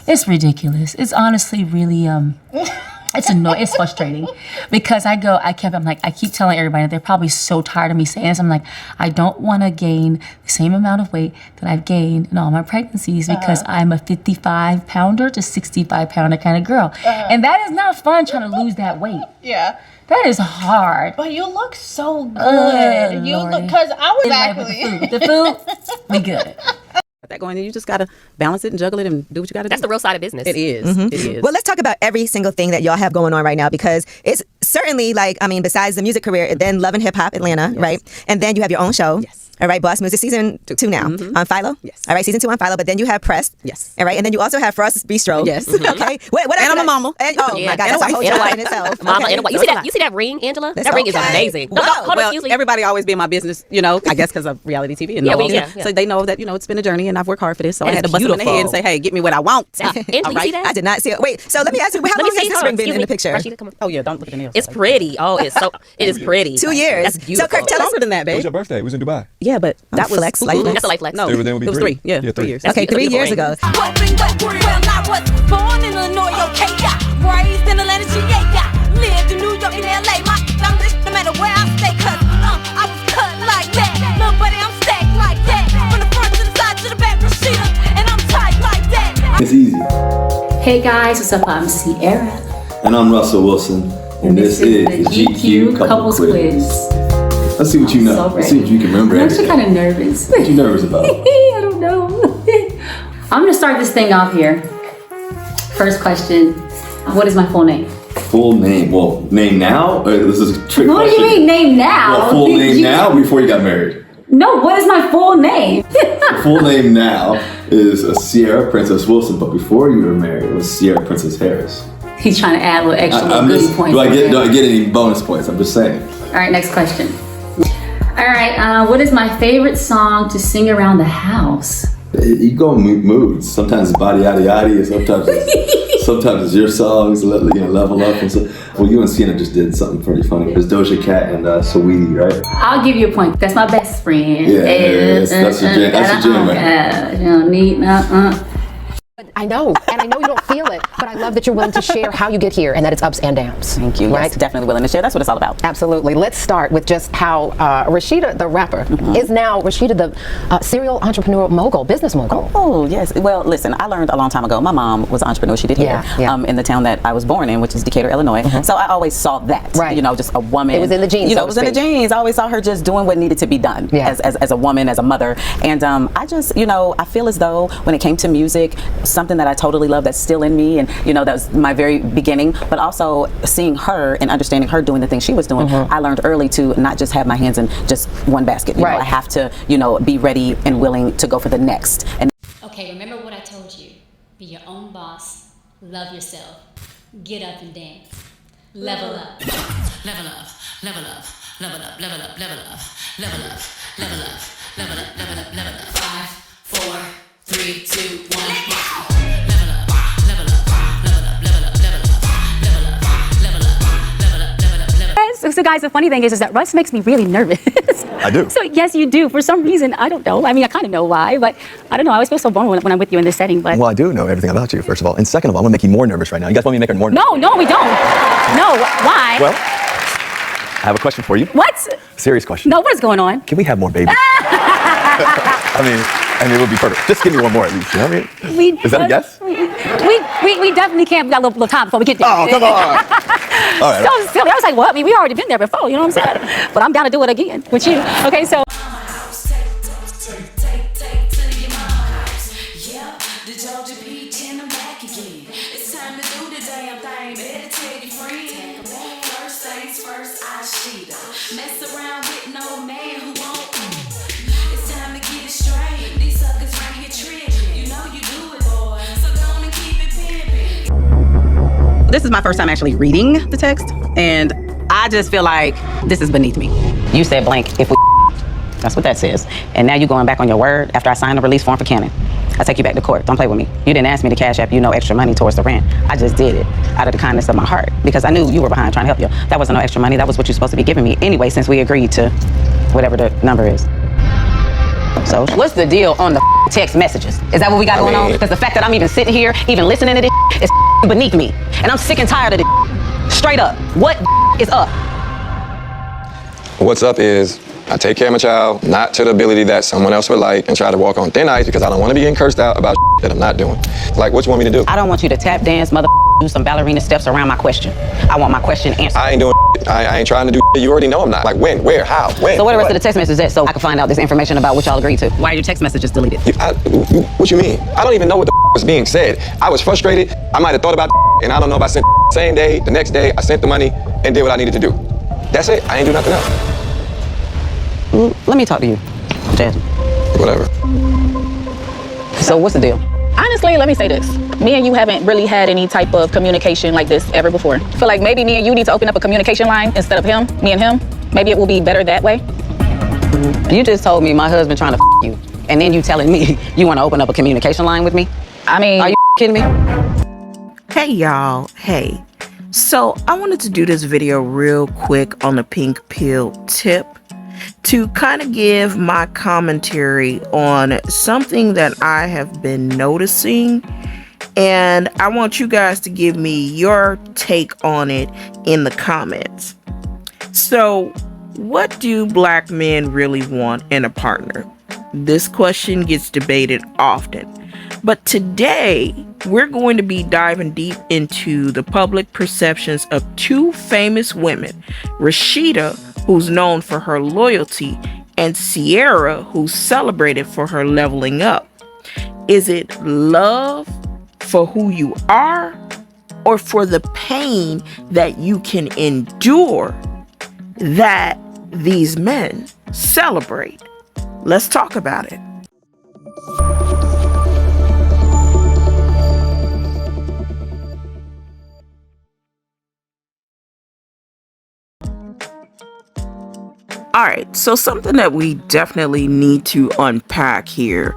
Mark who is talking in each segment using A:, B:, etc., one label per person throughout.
A: It's ridiculous. It's honestly really it's annoying. It's frustrating because I'm like, I keep telling everybody, they're probably so tired of me saying this. I'm like, I don't want to gain the same amount of weight that I've gained in all my pregnancies because I'm a 55 pounder to 65 pounder kind of girl. And that is not fun trying to lose that weight.
B: Yeah.
A: That is hard.
B: But you look so good. You look, because I was
A: actually. The food, we good.
C: That going in, you just gotta balance it and juggle it and do what you gotta do.
D: That's the real side of business.
C: It is. It is.
E: Well, let's talk about every single thing that y'all have going on right now, because it's certainly like, I mean, besides the music career, then Love and Hip Hop Atlanta, right? And then you have your own show.
C: Yes.
E: All right, Boss Moves. It's season 2 now on Philo.
C: Yes.
E: All right, season 2 on Philo. But then you have Press.
C: Yes.
E: All right, and then you also have Frost's Bistro.
C: Yes.
E: Okay. What else?
C: And I'm a mama.
E: And, oh my God, that's a whole job in itself.
D: Mama
E: Okay.
D: and a wife. You see that ring, Angela? That ring is amazing.
E: Wow.
D: Hold on, excuse me.
C: Everybody always be in my business, you know, I guess because of reality TV. And
D: Yeah.
C: So they know that, you know, it's been a journey and I've worked hard for this. So I had to bust them in the
D: beautiful.
C: head and say, hey, get me what I want.
D: Angela, you see that?
E: I did not see it. Wait, so let me ask you, how long has this ring been in the picture?
D: Rasheeda, come on.
C: Oh, yeah, don't look at the nails.
D: It's pretty. Oh, it is pretty.
E: 2 years.
D: That's beautiful.
E: So Kirk, tell us.
C: Longer than that,
F: It
C: babe.
F: was your birthday. It was in Dubai.
C: Yeah, but that was
E: flex, life flex.
D: That's a life flex.
C: No,
F: Everything would be
C: it was
F: three.
C: 3. Yeah,
F: Yeah,
C: 3
F: 3.
C: years.
E: Okay, 3 years ago.
G: Well, I was born in Illinois, okay, yeah. Raised in Atlanta, yeah. Lived in New York and LA. I'm rich no matter where I stay, cause I was cut like that. Little buddy, I'm stacked like that. From the front to the side to the back, Rasheeda, and I'm tight like that.
H: It's easy.
A: Hey guys, what's up? I'm Ciara.
H: And I'm Russell Wilson. And this is the GQ Couples Quiz. Let's see what you know. Let's see if you can remember
A: I'm
H: everything.
A: actually kind of nervous.
H: What you nervous about?
A: I don't know. I'm gonna start this thing off here. First question, what is my full name?
H: Full name. Well, name now? Or this is a trick
A: What do
H: question.
A: you mean name now?
H: Well, full name now or before you got married?
A: No, what is my full name?
H: Full name now is Ciara Princess Wilson, but before you were married, it was Ciara Princess Harris.
A: He's trying to add a little extra
H: I'm
A: goodie
H: just,
A: points.
H: do I get any bonus points? I'm just saying.
A: All right, next question. All right, what is my favorite song to sing around the house?
H: You go in moods. Sometimes it's body yaddy yaddy, and sometimes it's your songs, level up. And so, well, you and Sienna just did something pretty funny. It's Doja Cat and Saweetie, right?
A: I'll give you a point. That's my best friend.
H: Yeah, that's your jam. That's your jam, right?
A: You don't need
I: I know, and I know you don't feel it, but I love that you're willing to share how you get here and that it's ups and downs.
C: Thank you.
I: Right?
C: Yes, definitely willing to share. That's what it's all about.
I: Absolutely. Let's start with just how Rasheeda, the rapper, is now Rasheeda, the serial entrepreneur mogul, business mogul.
C: Oh, yes. Well, listen, I learned a long time ago. My mom was an entrepreneur. She did hair in the town that I was born in, which is Decatur, Illinois. So I always saw that.
I: Right.
C: You know, just a woman.
I: It was in the genes.
C: You know, it was in the genes. I always saw her just doing what needed to be done as a woman, as a mother. And I just, you know, I feel as though when it came to music, something that I totally love that's still in me, and you know, that was my very beginning, but also seeing her and understanding her doing the things she was doing, I learned early to not just have my hands in just one basket. You know, I have to, you know, be ready and willing to go for the next. And
J: okay, remember what I told you. Be your own boss, love yourself, get up and dance, level up. Level up, level up, level up, level up, level up, level up, level up, level up, level up, level up. 5, 4, 3, 2, 1, wow.
A: So guys, the funny thing is that Russ makes me really nervous.
F: I do.
A: So yes, you do. For some reason, I don't know. I mean, I kind of know why, but I don't know. I always feel so vulnerable when I'm with you in this setting. But
F: Well, I do know everything about you, first of all. And second of all, I'm going to make you more nervous right now. You guys want me to make her more nervous?
A: no, we don't. No, why?
F: Well, I have a question for you.
A: What?
F: Serious question.
A: No, what is going on?
F: Can we have more babies? I mean, it would be perfect. Just give me one more at least, you know what I mean? Is that a yes?
A: We definitely can't. We got a little time before we get there.
F: Oh, come on. All right.
A: So silly. I was like, what? I mean, we already been there before, you know what I'm saying? But I'm down to do it again with you. Okay, so.
G: Mess around with no man who won't. It's time to get it straight. These suckers right here tripping. You know you do it, boy. So go on and keep it pimping.
C: this is my first time actually reading the text, and I just feel like this is beneath me. You said blank if we. That's what that says. And now you're going back on your word after I signed the release form for Cannon. I take you back to court. Don't play with me. You didn't ask me to cash app you no extra money towards the rent. I just did it out of the kindness of my heart because I knew you were behind trying to help you. That wasn't no extra money. That was what you're supposed to be giving me anyway, since we agreed to whatever the number is. So what's the deal on the
I: text messages. Is that what we got going on? Because the fact that I'm even sitting here, even listening to this is beneath me. And I'm sick and tired of this. Straight up. What is up?
K: What's up is I take care of my child, not to the ability that someone else would like, and try to walk on thin ice because I don't want to be getting cursed out about that I'm not doing. Like, what you want me to do?
C: I don't want you to tap dance, do some ballerina steps around my question. I want my question answered.
K: I ain't doing I ain't trying to do you already know I'm not. Like when, where, how, when?
C: So where the rest of the text messages at so I can find out this information about what y'all agreed to? Why are your text messages deleted?
K: What you mean? I don't even know what the was being said. I was frustrated. I might have thought about and I don't know if I sent the same day, the next day, I sent the money and did what I needed to do. That's it. I ain't do nothing else.
C: Let me talk to you, Jasmine.
K: Whatever.
C: So what's the deal?
L: Honestly, let me say this. Me and you haven't really had any type of communication like this ever before. I feel like maybe me and you need to open up a communication line instead of me and him. Maybe it will be better that way.
C: You just told me my husband trying to you, and then you telling me you want to open up a communication line with me?
L: I mean,
C: are you kidding me?
M: Hey y'all, hey. So I wanted to do this video real quick on the pink pill tip to kind of give my commentary on something that I have been noticing, and I want you guys to give me your take on it in the comments. So, what do black men really want in a partner? This question gets debated often, but today we're going to be diving deep into the public perceptions of two famous women, Rasheeda, who's known for her loyalty, and Ciara, who's celebrated for her leveling up. Is it love for who you are, or for the pain that you can endure that these men celebrate? Let's talk about it. All right, so something that we definitely need to unpack here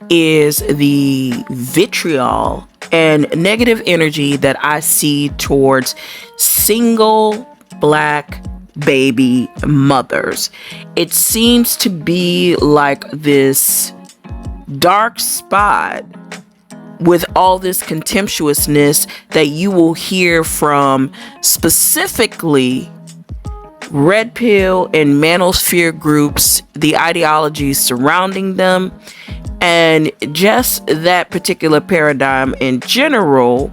M: is the vitriol and negative energy that I see towards single black baby mothers. It seems to be like this dark spot with all this contemptuousness that you will hear from specifically red pill and manosphere groups, the ideologies surrounding them, and just that particular paradigm in general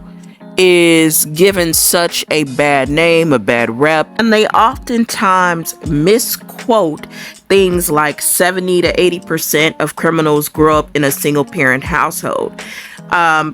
M: is given such a bad name, a bad rep, and they oftentimes misquote things like 70 to 80% of criminals grow up in a single parent household.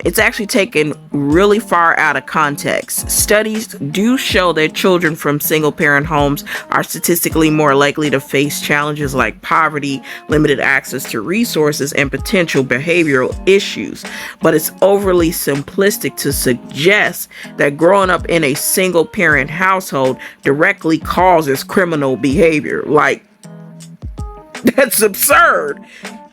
M: It's actually taken really far out of context. Studies do show that children from single parent homes are statistically more likely to face challenges like poverty, limited access to resources, and potential behavioral issues. But it's overly simplistic to suggest that growing up in a single parent household directly causes criminal behavior. Like, that's absurd.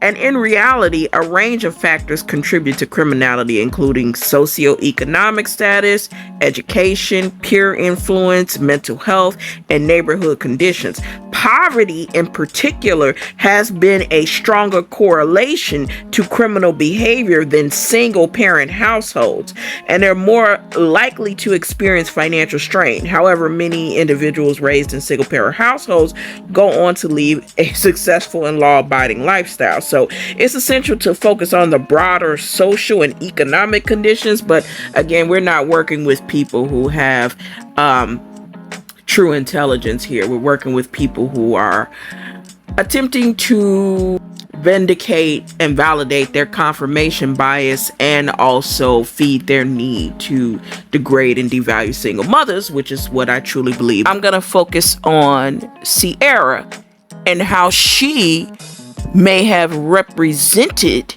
M: And in reality, a range of factors contribute to criminality, including socioeconomic status, education, peer influence, mental health, and neighborhood conditions. Poverty, in particular, has been a stronger correlation to criminal behavior than single-parent households, and they're more likely to experience financial strain. However, many individuals raised in single-parent households go on to lead a successful and law-abiding lifestyle. So it's essential to focus on the broader social and economic conditions. But again, we're not working with people who have true intelligence here. We're working with people who are attempting to vindicate and validate their confirmation bias and also feed their need to degrade and devalue single mothers, which is what I truly believe. I'm going to focus on Ciara and how she may have represented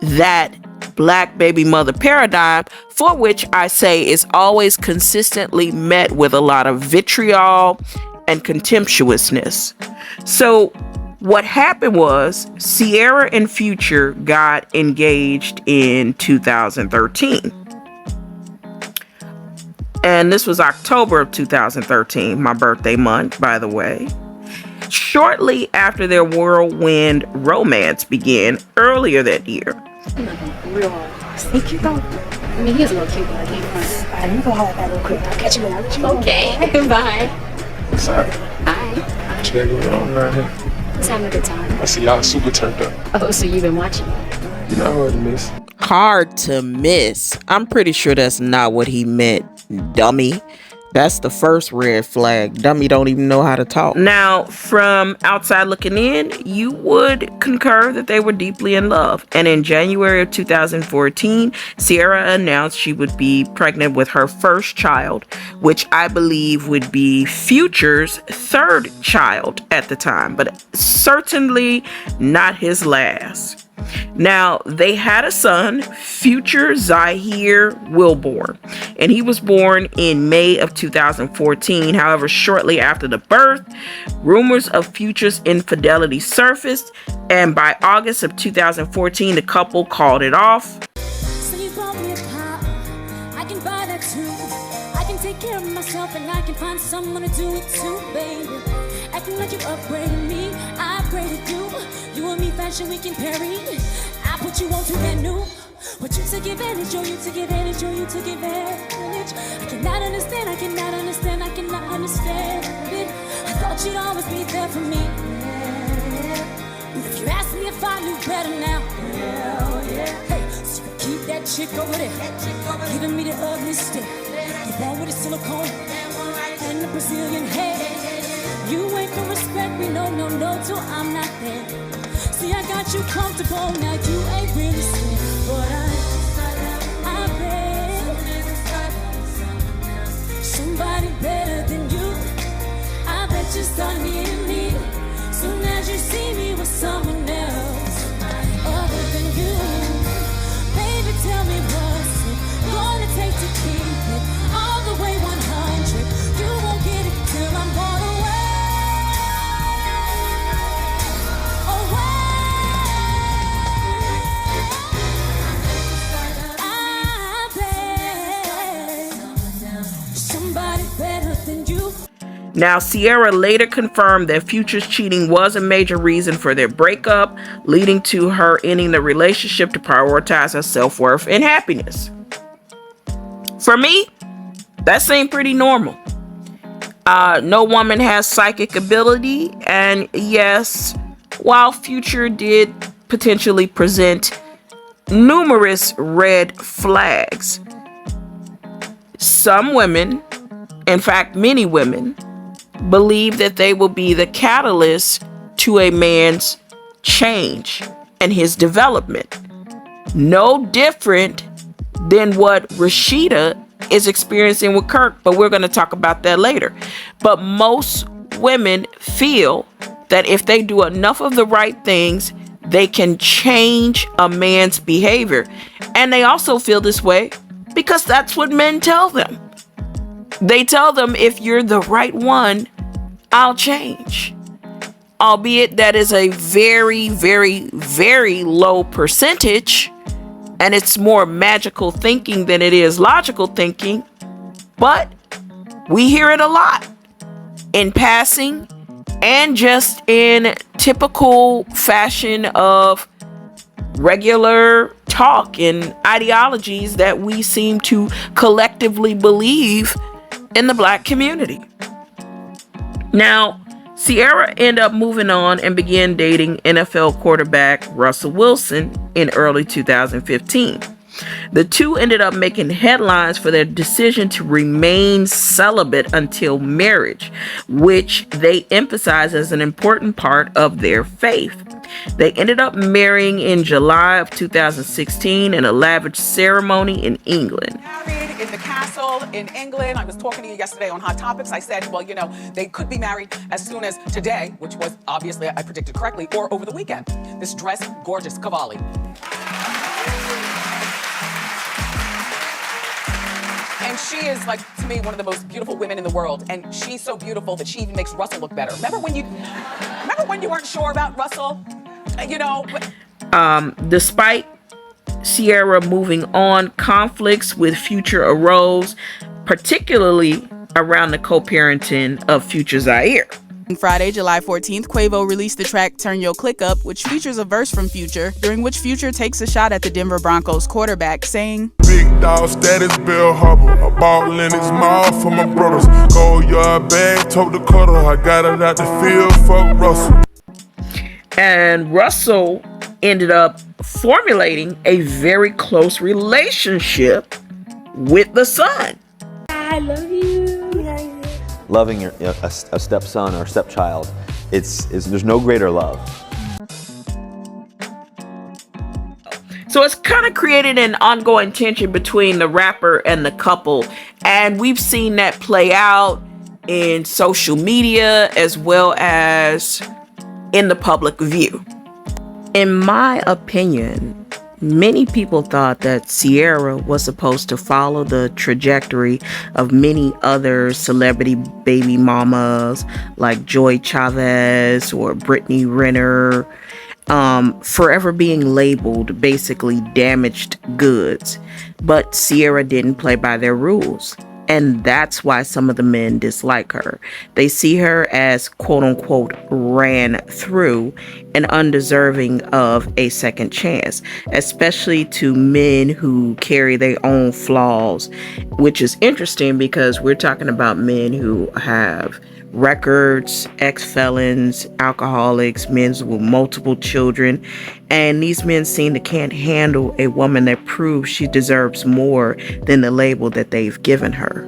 M: that black baby mother paradigm, for which I say is always consistently met with a lot of vitriol and contemptuousness. So what happened was Ciara and Future got engaged in 2013. And this was October of 2013, my birthday month, by the way. shortly after their whirlwind romance began earlier that year.
N: Real sneaky though. I mean, he is a little cute, but I can't front. Alright, let me go holler at that real quick. I'll catch you when I reach you. Okay. Bye.
O: What's up?
N: Hi.
O: What you got going on around here?
N: Just having a good time.
O: I see y'all super turned up.
N: Oh, so you've been watching?
O: You know, hard to miss.
M: Hard to miss. I'm pretty sure that's not what he meant, dummy. That's the first red flag. Dummy don't even know how to talk. Now, from outside looking in, you would concur that they were deeply in love. And in January of 2014, Ciara announced she would be pregnant with her first child, which I believe would be Future's third child at the time, but certainly not his last. Now, they had a son, Future Zahir Wilborn, and he was born in May of 2014. However, shortly after the birth, rumors of Future's infidelity surfaced, and by August of 2014, the couple called it off.
G: So you bought me a pop, I can buy that too. I can take care of myself and I can find someone to do it too, baby. Acting like you upgraded me, I upgraded you. You and me fashion week in Paris. I put you on to that new. But you took advantage, oh you took advantage, oh you took advantage. I cannot understand, I cannot understand, I cannot understand it. I thought you'd always be there for me. But if you ask me if I knew better now, hell yeah. Hey, so you keep that chick over there, giving me the ugly stick. The one with the silicone and the Brazilian hair. You ain't gonna respect me, no, no, no, till I'm not there. See, I got you comfortable, now you ain't really scared. But I bet somebody better than you. I bet you start needing me soon as you see me with someone else other than you. Baby, tell me what's it gonna take to keep it all the way 100. You won't get it till I'm gone away.
M: Now, Ciara later confirmed that Future's cheating was a major reason for their breakup, leading to her ending the relationship to prioritize her self-worth and happiness. For me, that seemed pretty normal. No woman has psychic ability, and yes, while Future did potentially present numerous red flags, some women, in fact many women, believe that they will be the catalyst to a man's change and his development. No different than what Rasheeda is experiencing with Kirk, but we're going to talk about that later. But most women feel that if they do enough of the right things, they can change a man's behavior. And they also feel this way because that's what men tell them. They tell them, if you're the right one, I'll change. Albeit that is a very, very, very low percentage, and it's more magical thinking than it is logical thinking. But we hear it a lot in passing and just in typical fashion of regular talk and ideologies that we seem to collectively believe in the Black community. Now, Ciara ended up moving on and began dating NFL quarterback Russell Wilson in early 2015. The two ended up making headlines for their decision to remain celibate until marriage, which they emphasize as an important part of their faith. They ended up marrying in July of 2016 in a lavish ceremony in England.
P: Married in the castle in England. I was talking to you yesterday on Hot Topics. I said, well, you know, they could be married as soon as today, which was obviously, I predicted correctly, or over the weekend. This dress, gorgeous, Cavalli. And she is, like, to me, one of the most beautiful women in the world. And she's so beautiful that she even makes Russell look better. Remember when you weren't sure about Russell? You know.
M: Despite Ciara moving on, conflicts with Future arose, particularly around the co-parenting of Future Zahir.
Q: Friday, July 14th, Quavo released the track Turn Your Click Up, which features a verse from Future, during which Future takes a shot at the Denver Broncos quarterback, saying,
O: Big dog status, Bill Hubble. A ball in his mouth for my brothers. Gold yard bag, tote the cutter. I got it out the field, fuck Russell.
M: And Russell ended up formulating a very close relationship with the son.
N: I love you.
R: Loving a stepson or stepchild, there's no greater love.
M: So it's kind of created an ongoing tension between the rapper and the couple, and we've seen that play out in social media as well as in the public view. In my opinion, many people thought that Ciara was supposed to follow the trajectory of many other celebrity baby mamas like Joy Chavez or Brittany Renner, forever being labeled basically damaged goods. But Ciara didn't play by their rules. And that's why some of the men dislike her. They see her as quote unquote ran through and undeserving of a second chance, especially to men who carry their own flaws, which is interesting because we're talking about men who have records, ex-felons, alcoholics, men with multiple children, and these men seem to can't handle a woman that proves she deserves more than the label that they've given her.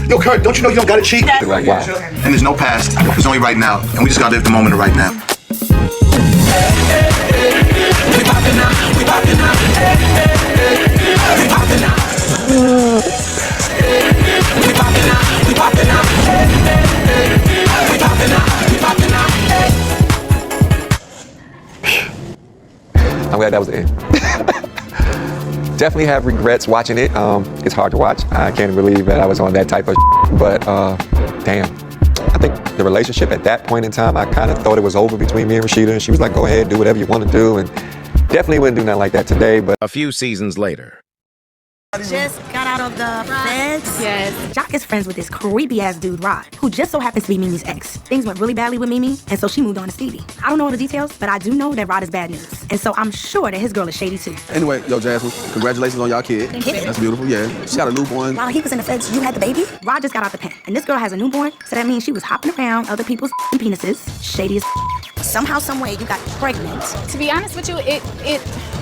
S: Yo, Kirk, don't you know you don't gotta cheat? Right, wow. And there's no past, there's only right now, and we just gotta live the moment of right now.
K: I'm glad that was the end. Definitely have regrets watching it. It's hard to watch. I can't believe that I was on that type of but damn. I think the relationship at that point in time, I kind of thought it was over between me and Rasheeda, and she was like, go ahead, do whatever you want to do, and definitely wouldn't do nothing like that today. But
T: a few seasons later.
U: Just got out of the feds. Yes. Jock is friends with this creepy ass dude, Rod, who just so happens to be Mimi's ex. Things went really badly with Mimi, and so she moved on to Stevie. I don't know all the details, but I do know that Rod is bad news. And so I'm sure that his girl is shady too.
V: Anyway, yo, Jasmine, congratulations on y'all kid. That's beautiful, yeah. She got a newborn.
U: While he was in the feds, you had the baby? Rod just got out the pen, and this girl has a newborn, so that means she was hopping around other people's penises. Shady as somehow, some way, you got pregnant.
L: To be honest with you, it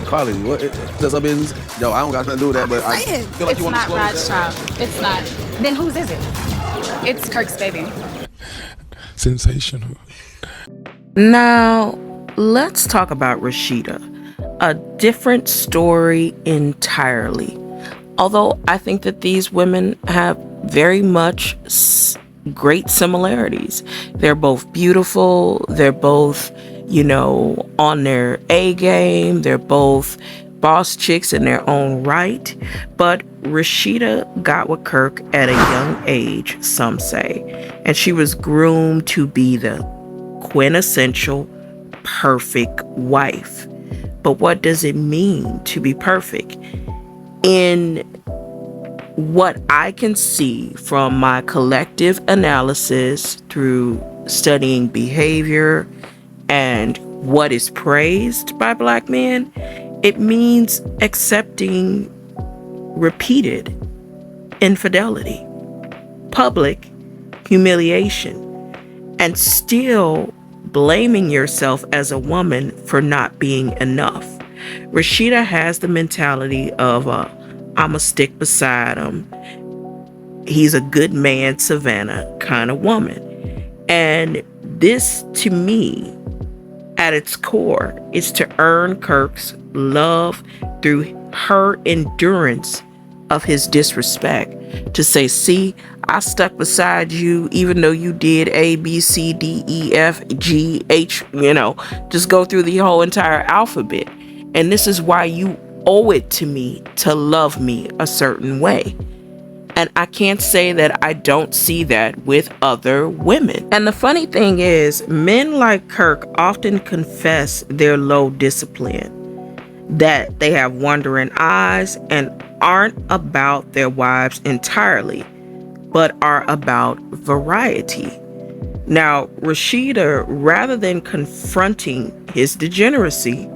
V: Carly, what? That's our business? Yo, I don't got nothing to do with that, but I feel like you want to
L: It's not Rod's child. It's not.
U: Then whose is it?
L: It's Kirk's baby.
O: Sensational.
M: Now, let's talk about Rasheeda. A different story entirely. Although I think that these women have very much great similarities. They're both beautiful. They're both, on their A game. They're both boss chicks in their own right. But Rasheeda got with Kirk at a young age, some say. And she was groomed to be the quintessential perfect wife. But what does it mean to be perfect? In what I can see from my collective analysis through studying behavior and what is praised by Black men, it means accepting repeated infidelity, public humiliation, and still blaming yourself as a woman for not being enough. Rasheeda has the mentality of I'ma stick beside him. He's a good man, Savannah kind of woman. And this, to me, at its core, is to earn Kirk's love through her endurance of his disrespect. To say, see, I stuck beside you even though you did A, B, C, D, E, F, G, H, just go through the whole entire alphabet. And this is why you owe it to me to love me a certain way. And I can't say that I don't see that with other women. And the funny thing is, men like Kirk often confess their low discipline, that they have wandering eyes and aren't about their wives entirely, but are about variety. Now, Rasheeda, rather than confronting his degeneracy,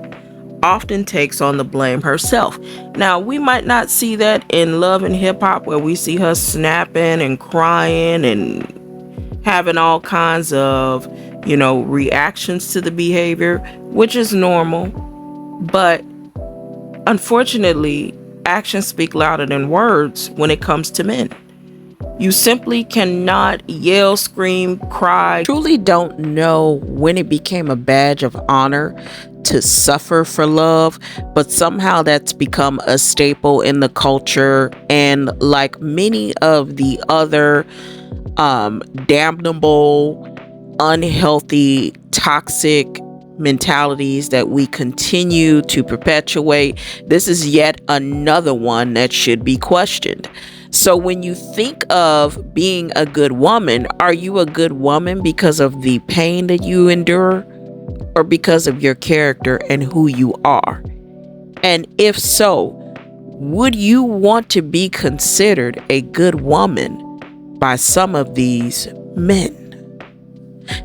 M: often takes on the blame herself. Now, we might not see that in Love and Hip Hop, where we see her snapping and crying and having all kinds of, reactions to the behavior, which is normal. But unfortunately, actions speak louder than words when it comes to men. You simply cannot yell, scream, cry. Truly don't know when it became a badge of honor to suffer for love, but somehow that's become a staple in the culture. And like many of the other damnable, unhealthy, toxic mentalities that we continue to perpetuate, this is yet another one that should be questioned. So when you think of being a good woman, are you a good woman because of the pain that you endure, or because of your character and who you are? And if so, would you want to be considered a good woman by some of these men?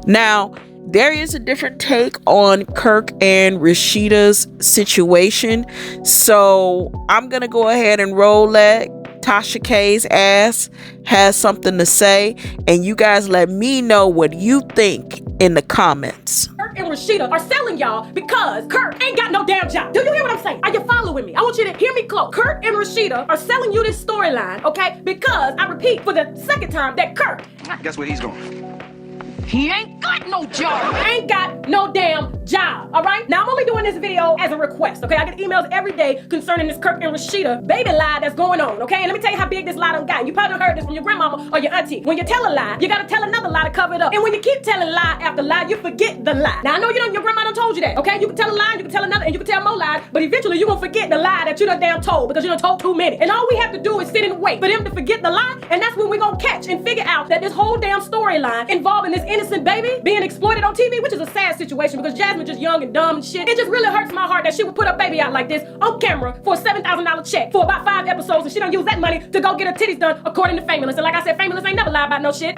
M: Now, there is a different take on Kirk and Rasheeda's situation, so I'm gonna go ahead and roll that. Tasha K's ass has something to say, and you guys let me know what you think in the comments.
B: Kirk and Rasheeda are selling y'all because Kirk ain't got no damn job. Do you hear what I'm saying? Are you following me? I want you to hear me close. Kirk and Rasheeda are selling you this storyline, okay? Because, I repeat for the second time, that Kirk...
S: Guess where he's going?
B: He ain't got no job. Ain't got no damn job, all right? Now, I'm only doing this video as a request, okay? I get emails every day concerning this Kirk and Rasheeda baby lie that's going on, okay? And let me tell you how big this lie done got. You probably heard this from your grandmama or your auntie. When you tell a lie, you gotta tell another lie to cover it up. And when you keep telling lie after lie, you forget the lie. Now, I know your grandma done told you that, okay? You can tell a lie, you can tell another, and you can tell more lies, but eventually you're gonna forget the lie that you done damn told because you done told too many. And all we have to do is sit and wait for them to forget the lie, and that's when we're gonna catch and figure out that this whole damn storyline involving this innocent baby being exploited on TV, which is a sad situation because Jasmine just young and dumb and shit. It just really hurts my heart that she would put her baby out like this on camera for a $7,000 check for about 5 episodes, and she don't use that money to go get her titties done according to Famous. And like I said, Famous ain't never lied about no shit.